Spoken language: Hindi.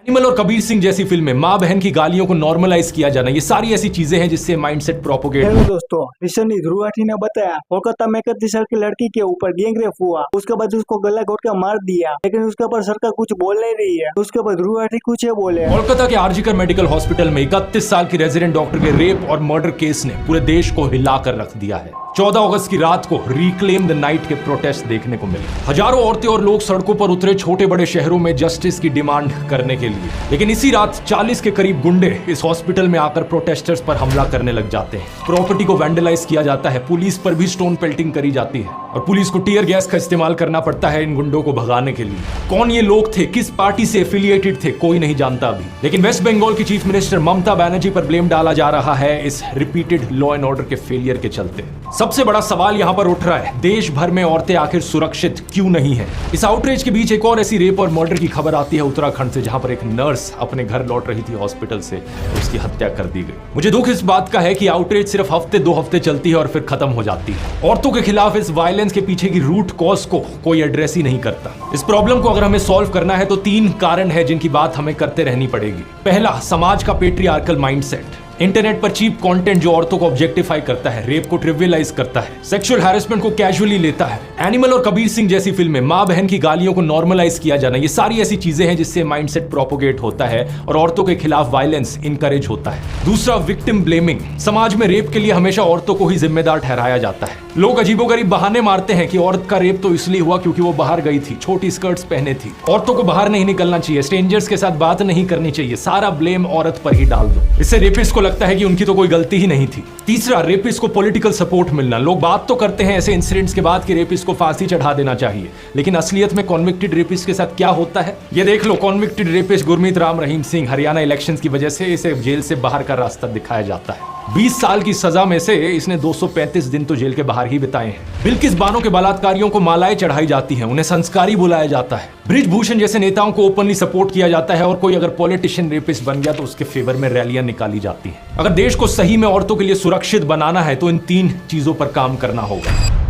एनिमल और कबीर सिंह जैसी फिल्में, माँ बहन की गालियों को नॉर्मलाइज किया जाना, ये सारी ऐसी चीजें हैं जिससे माइंडसेट प्रोपोगेट। हेलो दोस्तों, रिसेंटली ध्रुव राठी ने बताया कोलकाता में 31 साल की लड़की के ऊपर गैंगरेप हुआ। उसके बाद उसको गला घोट कर मार दिया, लेकिन उसके ऊपर सरकार कुछ बोल नहीं रही है। उसके बाद ध्रुव राठी कुछ है बोले। कोलकाता के आरजीकर मेडिकल हॉस्पिटल में 31 साल की रेजिडेंट डॉक्टर के रेप और मर्डर केस ने पूरे देश को हिलाकर रख दिया है। 14 अगस्त की रात को रिक्लेम द नाइट के प्रोटेस्ट देखने को मिले। हजारों औरतें और लोग सड़कों पर उतरे छोटे बड़े शहरों में जस्टिस की डिमांड करने के लिए। लेकिन इसी रात 40 के करीब गुंडे इस हॉस्पिटल में आकर प्रोटेस्टर्स पर हमला करने लग जाते हैं। प्रॉपर्टी को वैंडलाइज किया जाता है, पुलिस पर भी स्टोन पेल्टिंग करी जाती है और पुलिस को टीयर गैस का इस्तेमाल करना पड़ता है इन गुंडों को भगाने के लिए। कौन ये लोग थे, किस पार्टी से एफिलिएटेड थे, कोई नहीं जानता अभी। लेकिन वेस्ट बंगाल की चीफ मिनिस्टर ममता बनर्जी पर ब्लेम डाला जा रहा है इस रिपीटेड लॉ एंड ऑर्डर के फेलियर के चलते। सबसे बड़ा सवाल यहाँ पर उठ रहा है, देश भर में औरतें आखिर सुरक्षित क्यों नहीं है। इस आउटरीच के बीच एक और ऐसी रेप और मर्डर की खबर आती है उत्तराखंड से, जहां पर एक नर्स अपने घर लौट रही थी हॉस्पिटल से, उसकी हत्या कर दी गई। मुझे दुख इस बात का है कि आउटरीच सिर्फ हफ्ते 2 हफ्ते चलती है और फिर खत्म हो जाती है। औरतों के खिलाफ इस वायलेंस के पीछे की रूट कॉज को कोई एड्रेस ही नहीं करता। इस प्रॉब्लम को अगर हमें सॉल्व करना है तो 3 कारण है जिनकी बात हमें करते रहनी पड़ेगी। पहला, समाज का पेट्रियार्कल माइंडसेट। इंटरनेट पर चीप कंटेंट जो औरतों को ऑब्जेक्टिफाई करता है, रेप को ट्रिवियलाइज करता है, सेक्सुअल हैरेसमेंट को कैजुअली लेता है। एनिमल और कबीर सिंह जैसी फिल्में, माँ बहन की गालियों को नॉर्मलाइज किया जाना, ये सारी ऐसी चीजें हैं जिससे माइंडसेट प्रोपोगेट होता है और औरतों के खिलाफ वायलेंस इनकरेज होता है। दूसरा, विक्टिम ब्लेमिंग। समाज में रेप के लिए हमेशा औरतों को ही जिम्मेदार ठहराया जाता है। लोग अजीबोगरीब बहाने मारते हैं कि औरत का रेप तो इसलिए हुआ क्योंकि वो बाहर गई थी, छोटी स्कर्ट्स पहने थी, औरतों को बाहर नहीं निकलना चाहिए, स्ट्रेंजर्स के साथ बात नहीं करनी चाहिए, सारा ब्लेम औरत पर ही डाल दो। इससे रेपिस्ट को लगता है कि उनकी तो कोई गलती ही नहीं थी। तीसरा, रेपिस्ट को पॉलिटिकल सपोर्ट मिलना। लोग बात तो करते हैं ऐसे इंसिडेंट्स के बाद कि रेपिस्ट को फांसी चढ़ा देना चाहिए, लेकिन असलियत में कॉन्विक्टेड रेपिस्ट के साथ क्या होता है ये देख लो। Convicted rapist Gurmeet Ram Rahim Singh, Haryana elections की वजह से इसे जेल से बाहर का रास्ता दिखाया जाता है। 20 साल की सजा में से इसने 235 दिन तो जेल के बाहर ही बिताए हैं। बिल्किस बानो के बलात्कारियों को मालाएं चढ़ाई जाती हैं, उन्हें संस्कारी बुलाया जाता है। बृजभूषण जैसे नेताओं को ओपनली सपोर्ट किया जाता है और कोई अगर पॉलिटिशियन रेपिस्ट बन गया तो उसके फेवर में रैलियां निकाली जाती हैं। अगर देश को सही में औरतों के लिए सुरक्षित बनाना है तो इन 3 चीजों पर काम करना होगा।